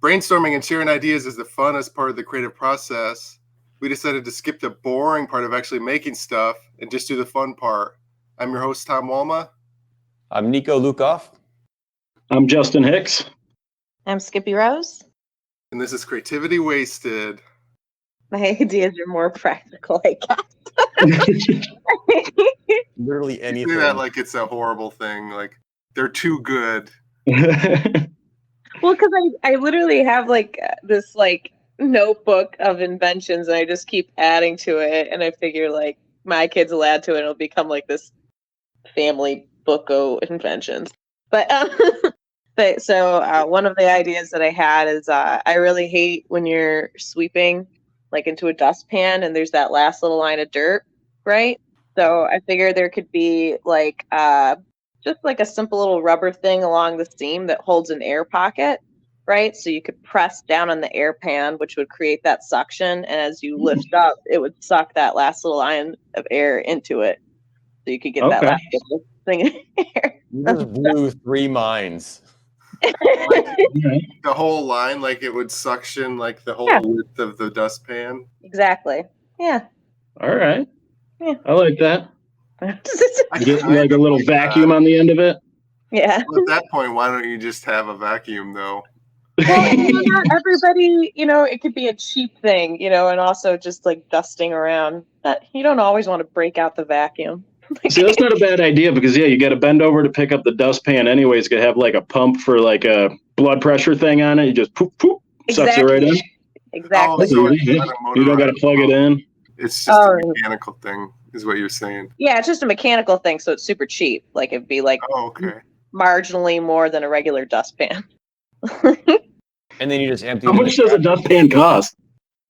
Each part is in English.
brainstorming and sharing ideas is the funnest part of the creative process, we decided to skip the boring part of actually making stuff and just do the fun part. I'm your host, Tom Walma. I'm Nico Lukoff. I'm Justin Hicks. I'm Skippy Rose. And this is Creativity Wasted. My ideas are more practical, I guess. Literally anything. You say that like it's a horrible thing. Like, they're too good. Well, because I literally have like this like notebook of inventions and I just keep adding to it. And I figure like my kids will add to it and it'll become like this family book of inventions. But one of the ideas that I had is I really hate when you're sweeping like into a dustpan and there's that last little line of dirt, right? So I figured there could be like just like a simple little rubber thing along the seam that holds an air pocket, right? So you could press down on the air pan, which would create that suction. And as you lift up, it would suck that last little line of air into it. So you could get that last little thing in air. You just blew three minds. The whole line, like it would suction like the whole width of the dustpan. Exactly. Yeah. All right. Yeah. I like that. I Get like a little vacuum on the end of it. Yeah. Well, at that point, why don't you just have a vacuum, though? Well, not everybody, it could be a cheap thing, and also just like dusting around. You don't always want to break out the vacuum. See, that's not a bad idea because, you got to bend over to pick up the dustpan anyway. It's going to have like a pump for like a blood pressure thing on it. You just poop, sucks it right in. Exactly. Oh, you don't got to plug it in. It's just a mechanical thing, is what you're saying. Yeah, it's just a mechanical thing, so it's super cheap. Like it'd be like marginally more than a regular dustpan. And then you just empty. How much does a dustpan cost?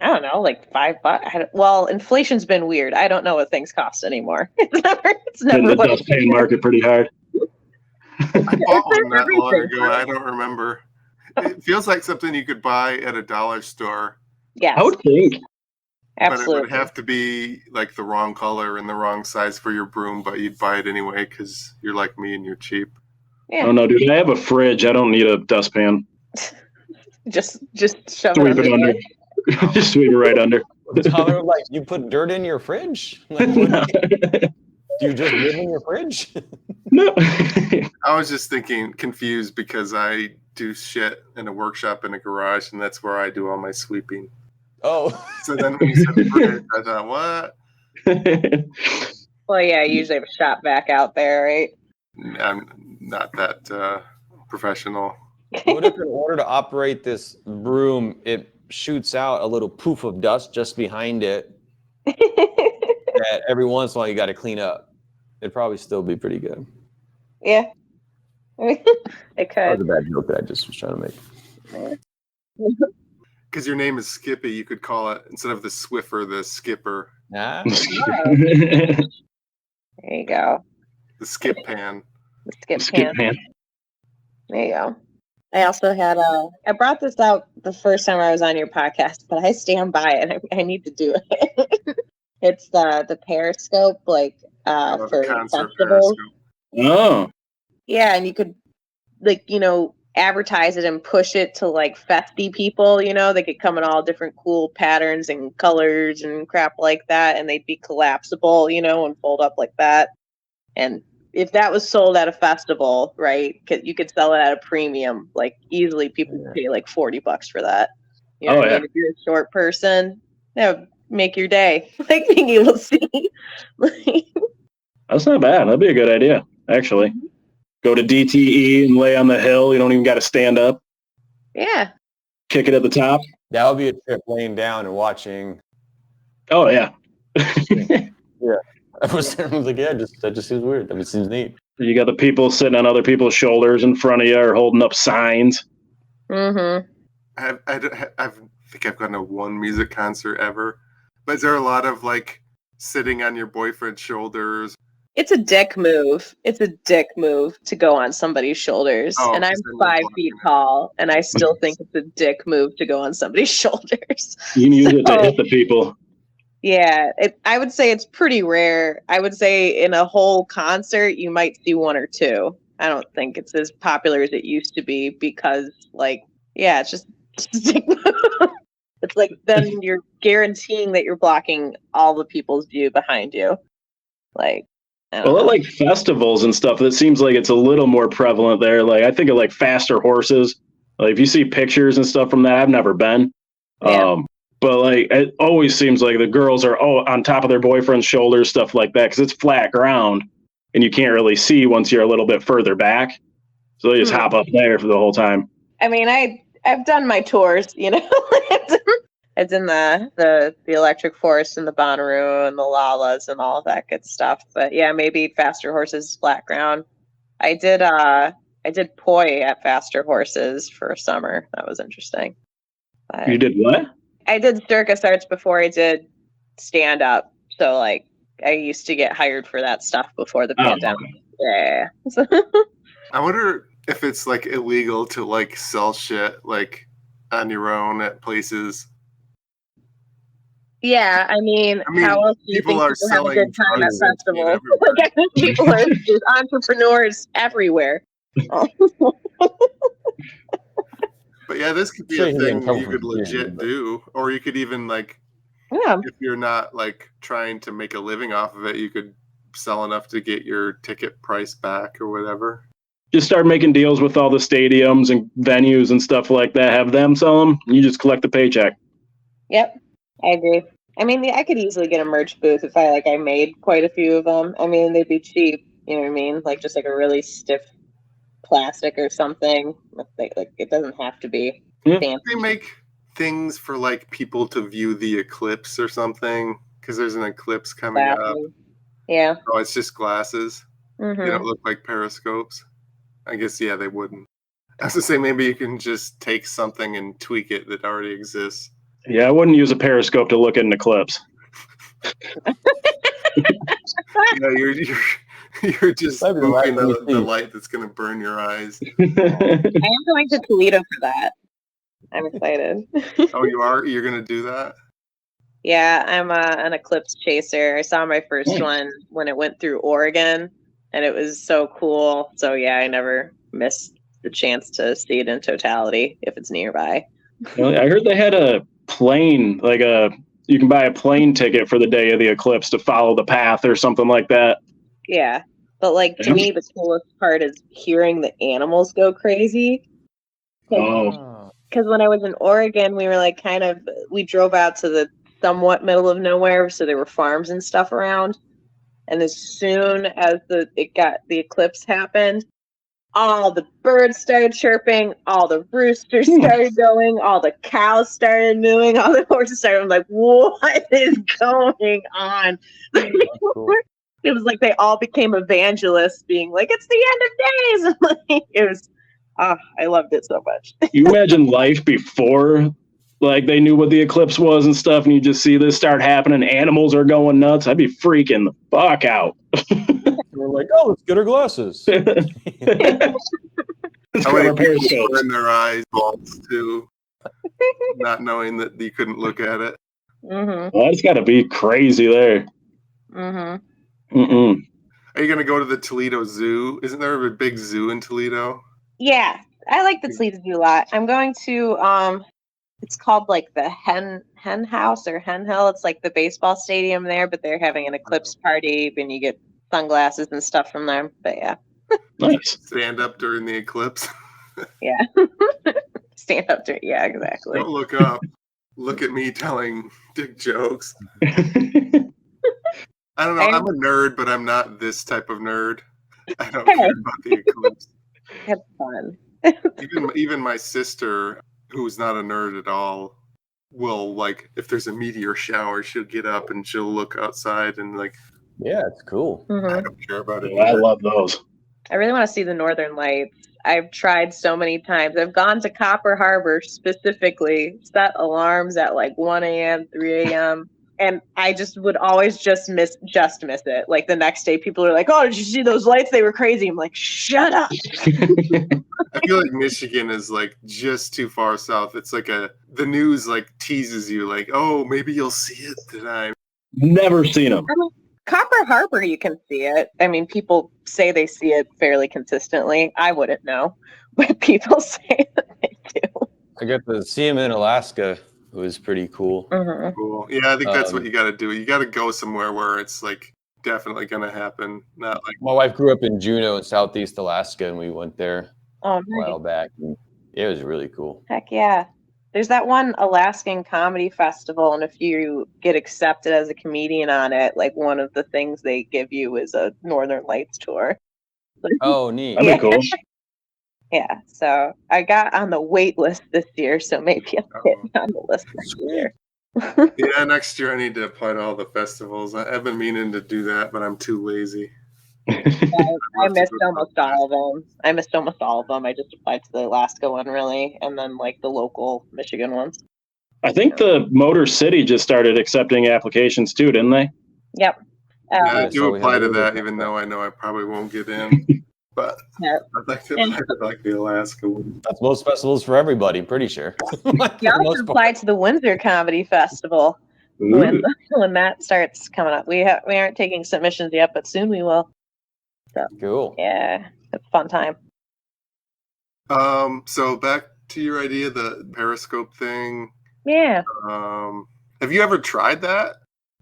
I don't know, like $5. Well, inflation's been weird. I don't know what things cost anymore. It's never the dustpan market pretty hard. I bought one not long ago. I don't remember. It feels like something you could buy at a dollar store. Yeah, I would think. Absolutely. But it would have to be like the wrong color and the wrong size for your broom, but you'd buy it anyway because you're like me and you're cheap. Yeah. Oh no, dude! I have a fridge. I don't need a dustpan. just shove Sweep it under. Just sweep it right under. Like, you put dirt in your fridge? Like, do you just live in your fridge? No. I was just confused because I do shit in a workshop in a garage, and that's where I do all my sweeping. Oh. So then when you said fridge, I thought, what? Well, yeah, you usually have a shop vac out there, right? I'm not that professional. What if in order to operate this broom, it shoots out a little poof of dust just behind it that every once in a while you got to clean up? It'd probably still be pretty good. Yeah. It could. That was a bad joke that I just was trying to make. Because your name is Skippy, you could call it, instead of the Swiffer, the Skipper. Nah. There you go. The Skip Pan. The skip pan. There you go. I also had I brought this out the first time I was on your podcast, but I stand by it. I need to do it. It's the Periscope, like for festivals. Periscope. Oh. Yeah, and you could advertise it and push it to like festy people, they could come in all different cool patterns and colors and crap like that, and they'd be collapsible, and fold up like that. And if that was sold at a festival, right, you could sell it at a premium, like easily people would pay like $40 for that. You know what I mean? If you're a short person, that would make your day, like being able to see. That's not bad. That'd be a good idea, actually. Go to DTE and lay on the hill. You don't even got to stand up. Yeah. Kick it at the top. That would be a trip, laying down and watching. Oh, yeah. Yeah. I was like, that just seems weird. That seems neat. You got the people sitting on other people's shoulders in front of you or holding up signs. Mm-hmm. I think I've gone to one music concert ever. But is there a lot of like sitting on your boyfriend's shoulders? It's a dick move. It's a dick move to go on somebody's shoulders. And I'm 5 feet tall, and I still think it's a dick move to go on somebody's shoulders. You can use it to hit the people. Yeah, I would say it's pretty rare. I would say in a whole concert, you might see one or two. I don't think it's as popular as it used to be because, like, yeah, it's just It's like then you're guaranteeing that you're blocking all the people's view behind you. Like, I don't Well, at know. like festivals and stuff, it seems like it's a little more prevalent there. Like I think of like faster horses. Like if you see pictures and stuff from that, I've never been. Yeah. But like it always seems like the girls are on top of their boyfriend's shoulders, stuff like that, because it's flat ground and you can't really see once you're a little bit further back. So they just hop up there for the whole time. I mean, I've done my tours, you know. I've done the electric forest and the Bonnaroo and the Lalas and all of that good stuff. But yeah, maybe faster horses, flat ground. I did poi at faster horses for a summer. That was interesting. But You did what? I did circus arts before I did stand up. So like I used to get hired for that stuff before the pandemic. Okay. Yeah. I wonder if it's like illegal to like sell shit like on your own at places. Yeah, I mean, how else do you think people have a good time at festivals? Like, I think people are there's entrepreneurs everywhere. But yeah, this could be a thing you could legit do, or you could even like, if you're not like trying to make a living off of it, you could sell enough to get your ticket price back or whatever. Just start making deals with all the stadiums and venues and stuff like that. Have them sell them. And you just collect the paycheck. Yep, I agree. I mean, I could easily get a merch booth if I made quite a few of them. I mean, they'd be cheap. You know what I mean? Like just like a really stiff plastic or something. Like it doesn't have to be fancy. They make things for like people to view the eclipse or something because there's an eclipse coming up. Yeah. Oh, it's just glasses. Mm-hmm. They don't look like periscopes. I guess, yeah, they wouldn't. I was to say maybe you can just take something and tweak it that already exists. Yeah, I wouldn't use a periscope to look at an eclipse. Yeah, you're just moving the light that's going to burn your eyes. I am going to Toledo for that. I'm excited. Oh, you are? You're going to do that? Yeah, I'm an eclipse chaser. I saw my first one when it went through Oregon, and it was so cool. So yeah, I never missed the chance to see it in totality if it's nearby. Well, I heard they had a plane, like you can buy a plane ticket for the day of the eclipse to follow the path or something like that. Yeah, but like to me, the coolest part is hearing the animals go crazy. Because when I was in Oregon, we were like we drove out to the somewhat middle of nowhere, so there were farms and stuff around. And as soon as the eclipse happened, all the birds started chirping, all the roosters started going, all the cows started mooing, all the horses started. I'm like, what is going on? Cool. It was like they all became evangelists, being like, it's the end of days. It was, I loved it so much. You imagine life before, like they knew what the eclipse was and stuff, and you just see this start happening. Animals are going nuts. I'd be freaking the fuck out. We're like, oh, let's get our glasses. I would burn their eyes balls too, not knowing that you couldn't look at it. Mm-hmm. Well, that's got to be crazy there. Mm-hmm. Mm-mm. Are you going to go to the Toledo Zoo? Isn't there a big zoo in Toledo? Yeah, I like the Toledo Zoo a lot. I'm going to it's called like the Hen House or Hen Hill. It's like the baseball stadium there, but they're having an eclipse party, and you get sunglasses and stuff from them. But yeah, nice. Stand up during the eclipse. Yeah, stand up during. Yeah, exactly. Don't look up. Look at me telling dick jokes. I don't know. I'm a nerd, but I'm not this type of nerd. I don't care about the eclipse. Have fun. Even my sister, who's not a nerd at all, will like if there's a meteor shower, she'll get up and she'll look outside and like. Yeah, it's cool. Mm-hmm. I don't care about it. I love those. I really want to see the Northern Lights. I've tried so many times. I've gone to Copper Harbor specifically, set alarms at like 1 a.m., 3 a.m., and I just would always just miss it. Like the next day, people are like, "Oh, did you see those lights? They were crazy." I'm like, "Shut up." I feel like Michigan is like just too far south. It's like the news like teases you like, "Oh, maybe you'll see it tonight." Never seen them. I mean, Copper Harbor, you can see it. I mean, people say they see it fairly consistently. I wouldn't know, but people say that they do. I got to see him in Alaska. It was pretty cool. Mm-hmm. Cool. Yeah, I think that's what you got to do. You got to go somewhere where it's like definitely going to happen. Not like my wife grew up in Juneau in Southeast Alaska, and we went there a while back. And it was really cool. Heck yeah. There's that one Alaskan comedy festival, and if you get accepted as a comedian on it, like one of the things they give you is a Northern Lights tour. Oh, neat. That'd be cool. Yeah, so I got on the wait list this year, so maybe I'll get on the list next year. Yeah, next year I need to apply to all the festivals. I've been meaning to do that, but I'm too lazy. I missed almost all of them. I just applied to the Alaska one, really, and then like the local Michigan ones. I think the Motor City just started accepting applications too, didn't they? Yep. Yeah, I do apply to that, even though I know I probably won't get in. But I'd like to apply to like the Alaska one. That's most festivals for everybody, I'm pretty sure. Yeah, I should apply to the Windsor Comedy Festival when that starts coming up. We aren't taking submissions yet, but soon we will. So, cool. Yeah, it's a fun time. So back to your idea, the Periscope thing. Yeah. Have you ever tried that?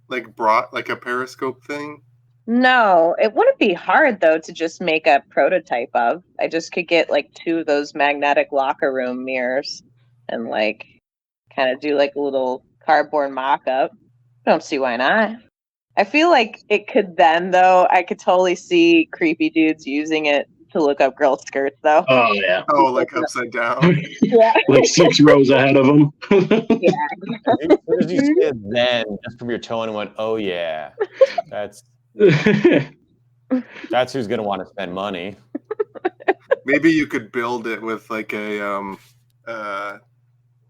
Like brought like a Periscope thing? No, it wouldn't be hard though to just make a prototype of. I just could get like 2 of those magnetic locker room mirrors and like kind of do like a little cardboard mock-up. I don't see why not. I feel like it could then though, I could totally see creepy dudes using it to look up girls' skirts though. Oh yeah. Oh, like upside down. Yeah. Like 6 rows ahead of them. Yeah. What did you say then, just from your tone, and went, "Oh yeah, that's who's gonna want to spend money." Maybe you could build it with like a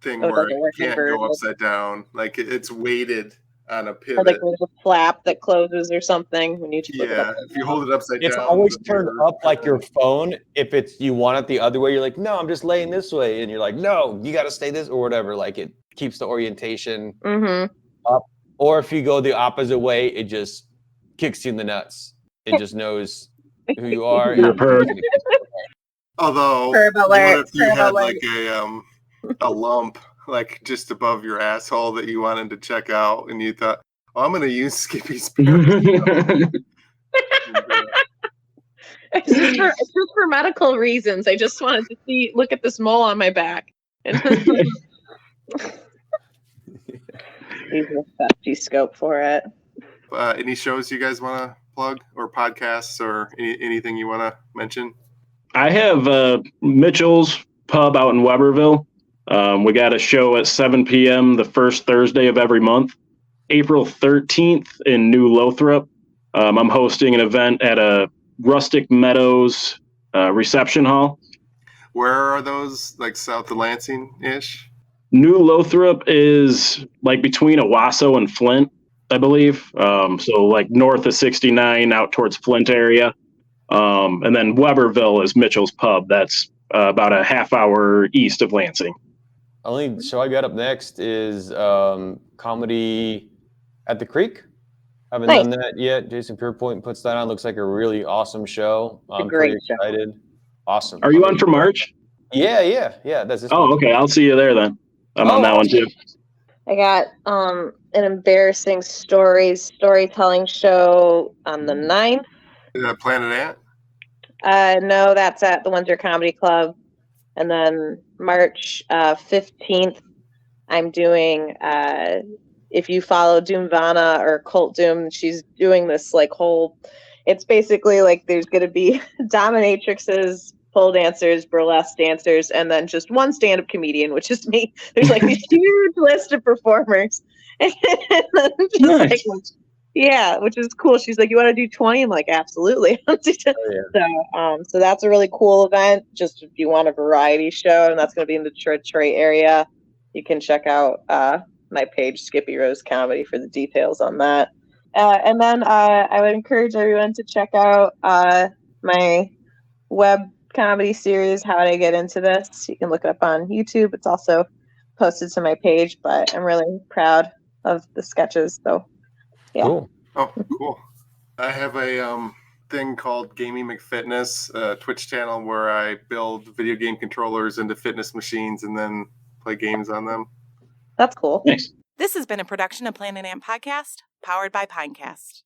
thing where it can't go upside down. Like it's weighted on a pivot. Or like there's a flap that closes or something when you just look it up. If you hold it upside down. It's always turned up like your phone. If it's you want it the other way, you're like, "No, I'm just laying this way," and you're like, "No, you got to stay this," or whatever. Like it keeps the orientation up. Or if you go the opposite way, it just kicks you in the nuts. It just knows who you are. Although, what if you had like a lump like just above your asshole that you wanted to check out, and you thought, "Oh, I'm going to use Skippy's Periscope." It's just for medical reasons. I just wanted to look at this mole on my back. Use a safety scope for it. Any shows you guys want to plug, or podcasts, or anything you want to mention? I have Mitchell's Pub out in Weberville. We got a show at 7 p.m. the first Thursday of every month. April 13th in New Lothrop. I'm hosting an event at a Rustic Meadows reception hall. Where are those? Like south of Lansing-ish? New Lothrop is like between Owasso and Flint, I believe. So like north of 69 out towards Flint area. And then Weberville is Mitchell's Pub. That's about a half hour east of Lansing. Only show I got up next is Comedy at the Creek. Haven't done that yet. Jason Pierpoint puts that on. Looks like a really awesome show. I'm pretty excited. Awesome. Are you on for March? Yeah. That's this one. Okay. I'll see you there then. I'm on that one too. I got an embarrassing storytelling show on the 9th. Is that Planet Ant? No, that's at the Windsor Comedy Club. And then March 15th, I'm doing, if you follow Doomvana or Cult Doom, she's doing this like whole, it's basically like there's going to be dominatrixes, pole dancers, burlesque dancers, and then just one stand-up comedian, which is me. There's like this huge list of performers. And then just like, yeah, which is cool. She's like, "You want to do 20?" I'm like, "Absolutely." So that's a really cool event. Just if you want a variety show, and that's going to be in the Detroit area, you can check out my page, Skippy Rose Comedy, for the details on that. And then I would encourage everyone to check out my web comedy series, How Did I Get Into This? You can look it up on YouTube. It's also posted to my page, but I'm really proud of the sketches. So. Yeah. Cool. Oh, cool. I have a thing called Gaming McFitness, a Twitch channel where I build video game controllers into fitness machines and then play games on them. That's cool. Nice. This has been a production of Planet Ant Podcast, powered by Pinecast.